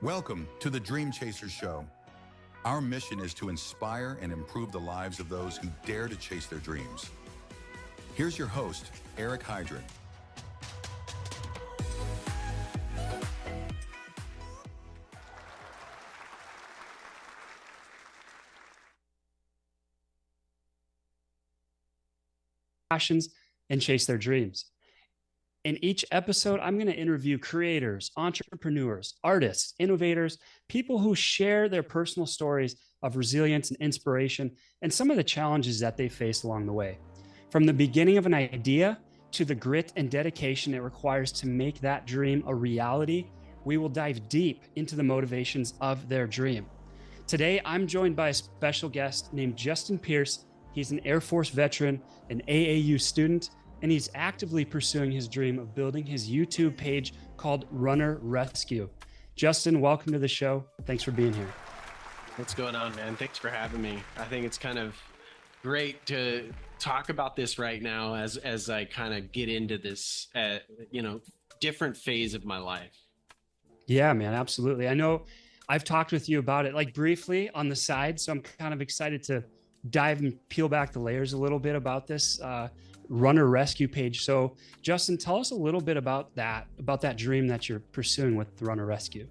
Welcome to the Dream Chasers Show. Our mission is to inspire and improve the lives of those who dare to chase their dreams. Here's your host, Heidrich. Passions and chase their dreams. In each episode, I'm going to interview creators, entrepreneurs, artists, innovators, people who share their personal stories of resilience and inspiration and some of the challenges that they faced along the way. From the beginning of an idea to the grit and dedication it requires to make that dream a reality, we will dive deep into the motivations of their dream. Today, I'm joined by a special guest named Justin Pierce. He's an Air Force veteran, an AAU student, and he's actively pursuing his dream of building his YouTube page called Runner Rescue. Justin, welcome to the show. Thanks for being here. What's going on, man? Thanks for having me. I think it's kind of great to talk about this right now as I kind of get into this, different phase of my life. Yeah, man, absolutely. I know I've talked with you about it like briefly on the side, so I'm kind of excited to dive and peel back the layers a little bit about this Runner Rescue page. So Justin, tell us a little bit about that dream that you're pursuing with the Runner Rescue.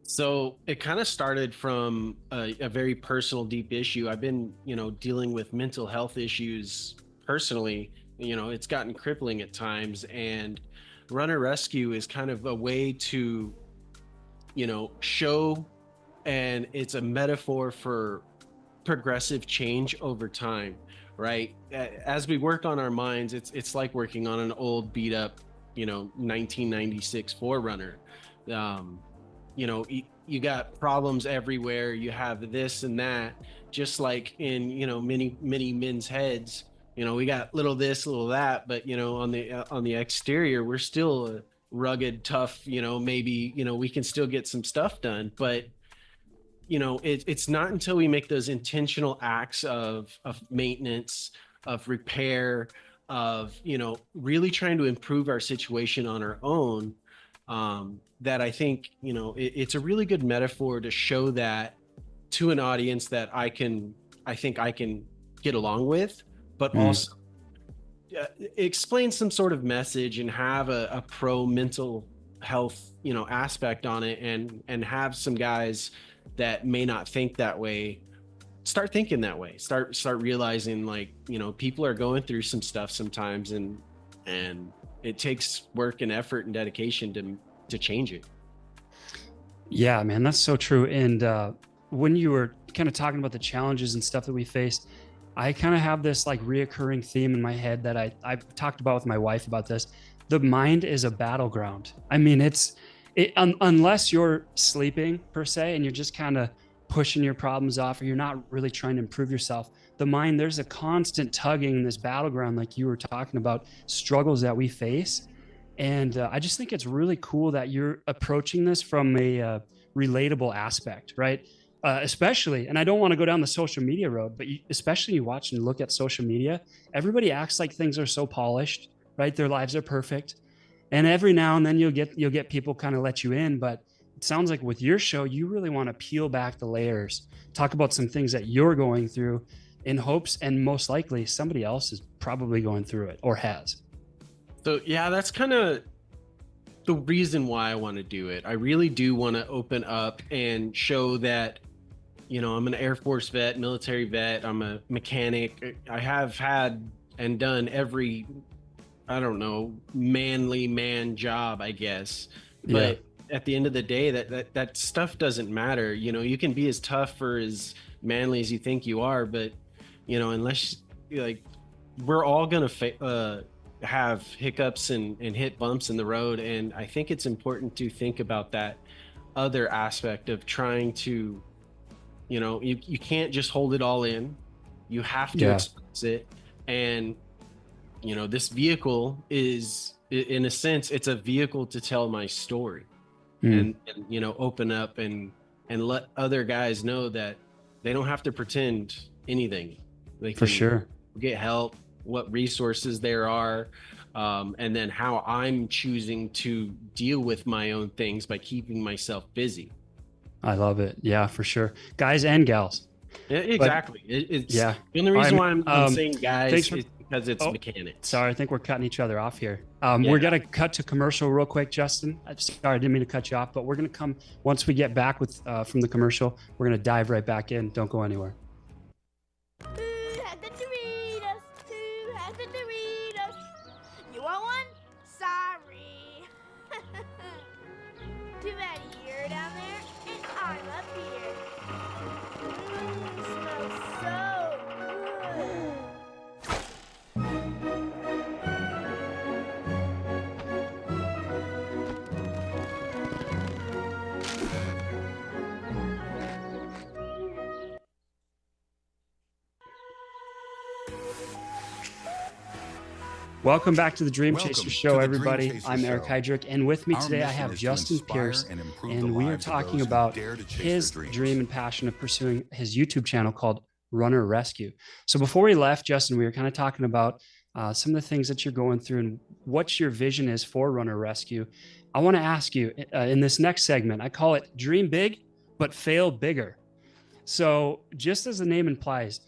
So it kind of started from a very personal, deep issue. I've been, dealing with mental health issues personally. It's gotten crippling at times, and Runner Rescue is kind of a way to, show, and it's a metaphor for progressive change over time, right? As we work on our minds, it's like working on an old beat up 1996 4Runner. You got problems everywhere. You have this and that, just like in many men's heads. We got little this, little that, but on the exterior, we're still rugged, tough. Maybe we can still get some stuff done, but it's not until we make those intentional acts of maintenance, of repair, of really trying to improve our situation on our own, that I think it's a really good metaphor to show that to an audience that I think I can get along with, but also explain some sort of message and have a pro mental health aspect on it, and have some guys that may not think that way start thinking that way, start realizing people are going through some stuff sometimes, and it takes work and effort and dedication to change it. Yeah, man, that's so true. And when you were kind of talking about the challenges and stuff that we faced, I kind of have this like reoccurring theme in my head that I've talked about with my wife about this. The mind is a battleground. I mean, unless you're sleeping per se, and you're just kind of pushing your problems off, or you're not really trying to improve yourself, the mind, there's a constant tugging in this battleground, like you were talking about, struggles that we face. And I just think it's really cool that you're approaching this from a relatable aspect, right? Especially, and I don't want to go down the social media road, but especially you watch and look at social media, everybody acts like things are so polished, right? Their lives are perfect. And every now and then you'll get people kind of let you in, but it sounds like with your show, you really want to peel back the layers, talk about some things that you're going through in hopes, and most likely somebody else is probably going through it or has. So yeah, that's kind of the reason why I want to do it. I really do want to open up and show that, I'm an Air Force vet, military vet, I'm a mechanic. I have had and done every, manly man job, I guess. But at the end of the day, that stuff doesn't matter. You can be as tough or as manly as you think you are, but unless we're all gonna have hiccups and hit bumps in the road. And I think it's important to think about that other aspect of trying to, you can't just hold it all in. You have to express it. And this vehicle is, in a sense, it's a vehicle to tell my story, and open up and let other guys know that they don't have to pretend anything. They can for sure get help, what resources there are. and then how I'm choosing to deal with my own things by keeping myself busy. I love it. Yeah, for sure. Guys and gals. Exactly. It's Yeah. the only All reason right, why I'm saying thanks guys for, is because it's oh, mechanics. sorry. I think we're cutting each other off here. Yeah. We're going to cut to commercial real quick, Justin. I'm sorry, I didn't mean to cut you off, but we're going to come once we get back with from the commercial. We're going to dive right back in. Don't go anywhere. Who has the Doritos? Who has the Doritos? You want one? Sorry. Too bad you're down there and I'm up here. Smells so good. Welcome back to the Dream Welcome Chaser to Show, the everybody. Dream Chaser I'm Eric Show. Heidrich, and with me Our today I mission have is to Justin inspire Pierce, and improve and the we are lives of talking those who about dare to chase his their dreams. dream and passion of pursuing his YouTube channel called Runner Rescue. So before we left, Justin, we were kind of talking about some of the things that you're going through and what your vision is for Runner Rescue. I want to ask you in this next segment, I call it Dream Big, but Fail Bigger. So just as the name implies,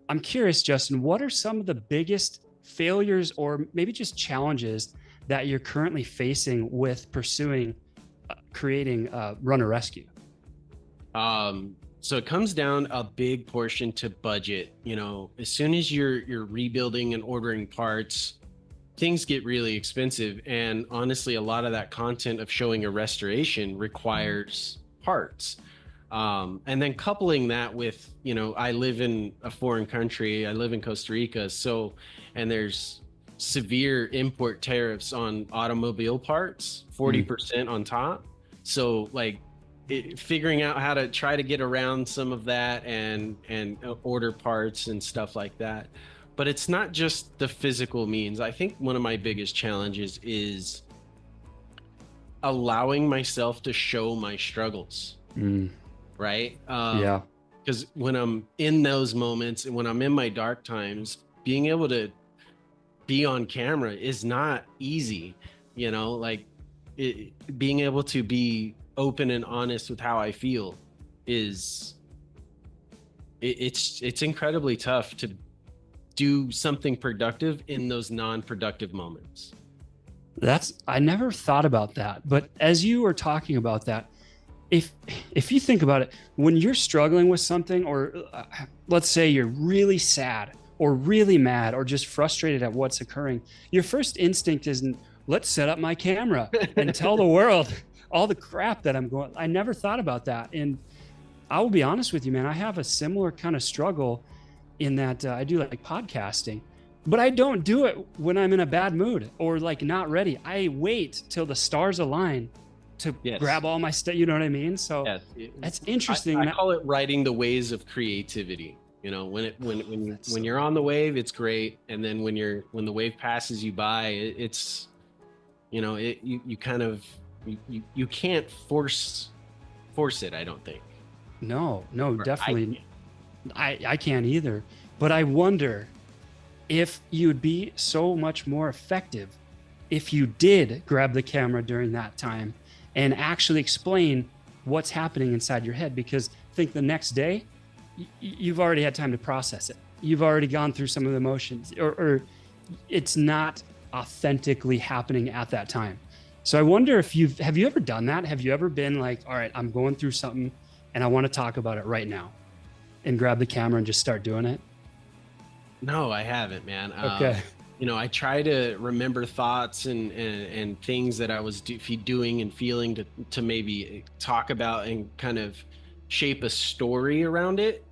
I'm curious, Justin, what are some of the biggest failures or maybe just challenges that you're currently facing with pursuing creating Runner Rescue? So it comes down a big portion to budget. As soon as you're rebuilding and ordering parts, things get really expensive. And honestly, a lot of that content of showing a restoration requires parts. And then coupling that with, I live in a foreign country, I live in Costa Rica. And there's severe import tariffs on automobile parts, 40% on top. So figuring out how to try to get around some of that and order parts and stuff like that. But it's not just the physical means. I think one of my biggest challenges is allowing myself to show my struggles. Right? Yeah. Because when I'm in those moments and when I'm in my dark times, being able to be on camera is not easy. Being able to be open and honest with how I feel it's incredibly tough to do something productive in those non-productive moments. I never thought about that, but as you were talking about that, if you think about it, when you're struggling with something, or let's say you're really sad or really mad or just frustrated at what's occurring, your first instinct isn't, let's set up my camera and tell the world all the crap that I'm going. I never thought about that. And I will be honest with you, man, I have a similar kind of struggle in that I do like podcasting, but I don't do it when I'm in a bad mood or not ready. I wait till the stars align to grab all my stuff. You know what I mean? So that's interesting. I call it riding the waves of creativity. When you're on the wave, it's great. And then when the wave passes you by, it's, you can't force it. I don't think. No, definitely. I can't either. But I wonder if you'd be so much more effective if you did grab the camera during that time and actually explain what's happening inside your head. Because I think the next day, you've already had time to process it. You've already gone through some of the emotions, or it's not authentically happening at that time. So I wonder if have you ever done that? Have you ever been like, all right, I'm going through something and I want to talk about it right now, and grab the camera and just start doing it? No, I haven't, man. Okay. I try to remember thoughts and things that I was doing and feeling to maybe talk about and kind of shape a story around it.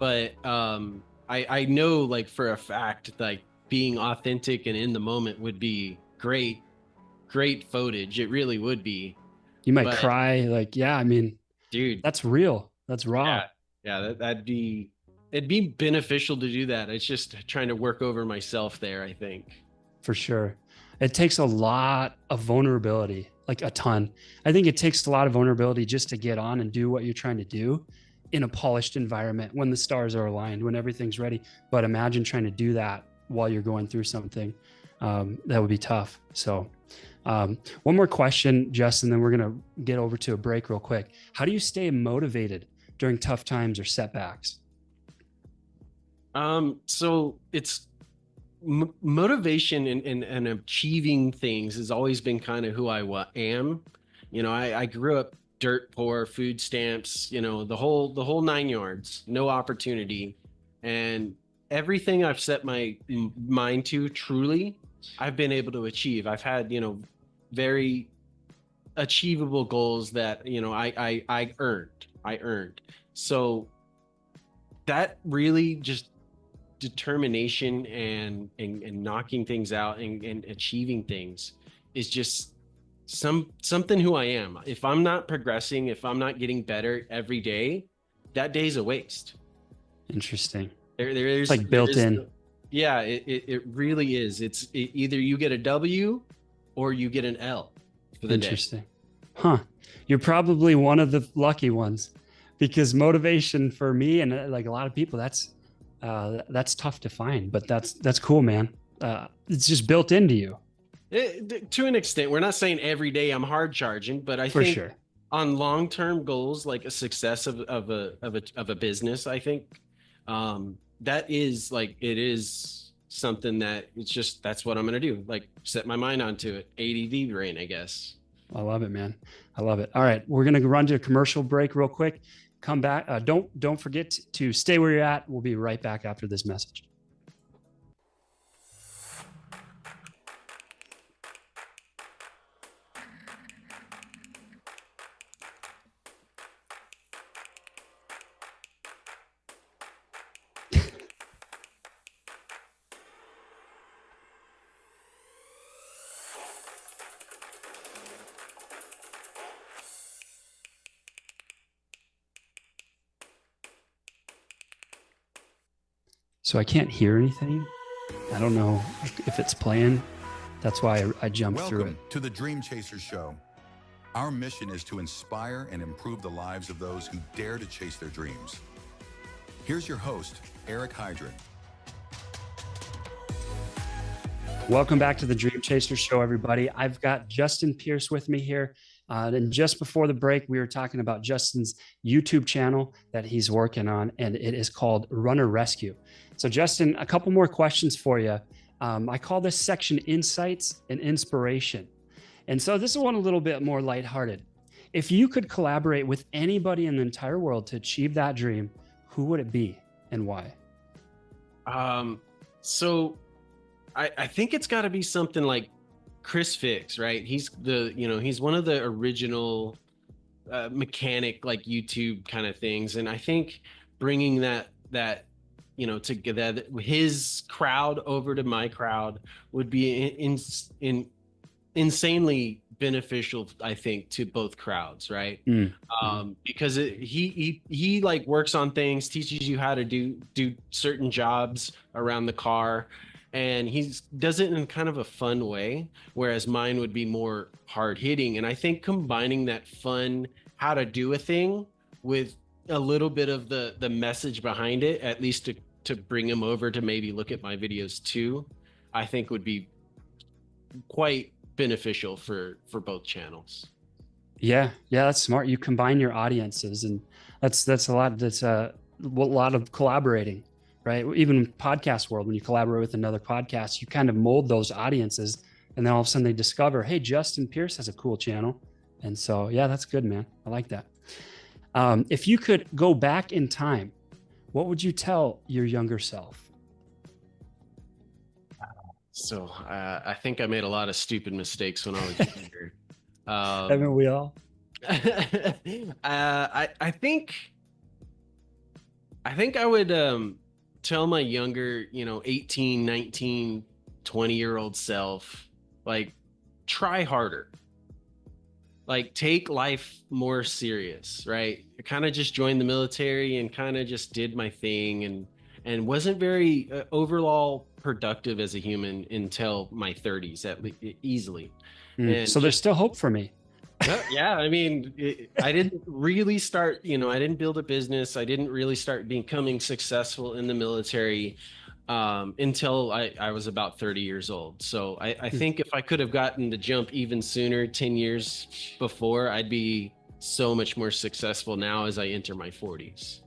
But I know for a fact, being authentic and in the moment would be great footage. It really would be. You might cry. I mean, dude, that's real. That's raw. Yeah, it'd be beneficial to do that. It's just trying to work over myself there, I think. For sure. It takes a lot of vulnerability, like a ton. I think it takes a lot of vulnerability just to get on and do what you're trying to do in a polished environment when the stars are aligned, when everything's ready. But imagine trying to do that while you're going through something. that would be tough. So one more question, Justin, then we're going to get over to a break real quick. How do you stay motivated during tough times or setbacks? So it's motivation and achieving things has always been kind of who I am. I grew up dirt poor, food stamps, the whole 9 yards, no opportunity. And everything I've set my mind to, truly, I've been able to achieve. I've had, very achievable goals that, I earned. So that really just determination and knocking things out and achieving things is just something who I am. If I'm not progressing, if I'm not getting better every day, that day's a waste. Interesting. There's like built in. Yeah, it really is. Either you get a W or you get an L for the Interesting. day. Huh. You're probably one of the lucky ones, because motivation for me and like a lot of people, that's tough to find, but that's cool, man. It's just built into you. To an extent. We're not saying every day I'm hard charging, but I think sure. On long-term goals, like a success of a business, I think that is like, it is something that that's what I'm going to do. Like, set my mind onto it. ADD brain, I guess. I love it, man. I love it. All right. We're going to run to a commercial break real quick. Come back. Don't forget to stay where you're at. We'll be right back after this message. So I can't hear anything. I don't know if it's playing. That's why I jumped through it. Welcome to the Dream Chaser Show. Our mission is to inspire and improve the lives of those who dare to chase their dreams. Here's your host, Heidrich. Welcome back to the Dream Chaser Show, everybody. I've got Justin Pierce with me here. And just before the break, we were talking about Justin's YouTube channel that he's working on, and it is called Runner Rescue. So Justin, a couple more questions for you. I call this section Insights and Inspiration. And so this is one a little bit more lighthearted. If you could collaborate with anybody in the entire world to achieve that dream, who would it be and why? So I think it's got to be something like Chris Fix, right? He's he's one of the original mechanic, like YouTube kind of things. And I think bringing that to get that his crowd over to my crowd would be insanely beneficial, I think, to both crowds, right? Because he like works on things, teaches you how to do certain jobs around the car, and he does it in kind of a fun way, whereas mine would be more hard hitting. And I think combining that fun, how to do a thing, with a little bit of the message behind it, at least to bring him over to maybe look at my videos too, I think would be quite beneficial for both channels. Yeah, that's smart. You combine your audiences, and that's a lot. That's a lot of collaborating, right? Even in podcast world, when you collaborate with another podcast, you kind of mold those audiences, and then all of a sudden they discover, hey, Justin Pierce has a cool channel. And so, yeah, that's good, man. I like that. If you could go back in time, what would you tell your younger self? So I think I made a lot of stupid mistakes when I was younger. Haven't we all? I think I would tell my younger, 18, 19, 20-year-old self, like, try harder. Like, take life more serious, right? I kind of just joined the military and kind of just did my thing and wasn't very overall productive as a human until my 30s, easily. So there's still hope for me. Yeah, I mean, I didn't really start, I didn't build a business. I didn't really start becoming successful in the military until I was about 30 years old. So I Hmm. think if I could have gotten the jump even sooner, 10 years before, I'd be so much more successful now as I enter my 40s.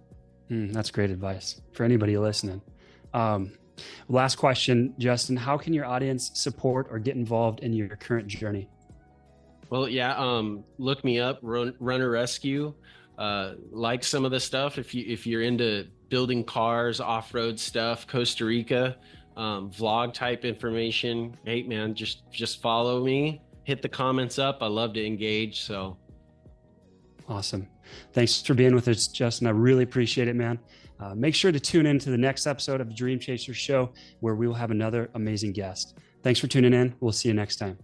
That's great advice for anybody listening. Um, Last question, Justin, how can your audience support or get involved in your current journey? Well, yeah, look me up, Runner Rescue. Like some of the stuff if you're into building cars, off-road stuff, Costa Rica, vlog type information. Hey man, just follow me, hit the comments up. I love to engage. So Awesome. Thanks for being with us, Justin. I really appreciate it, man. Make sure to tune in to the next episode of the Dream Chaser Show, where we will have another amazing guest. Thanks for tuning in. We'll see you next time.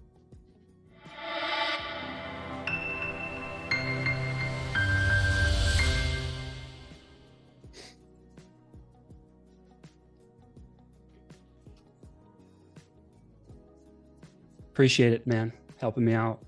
Appreciate it, man. Helping me out.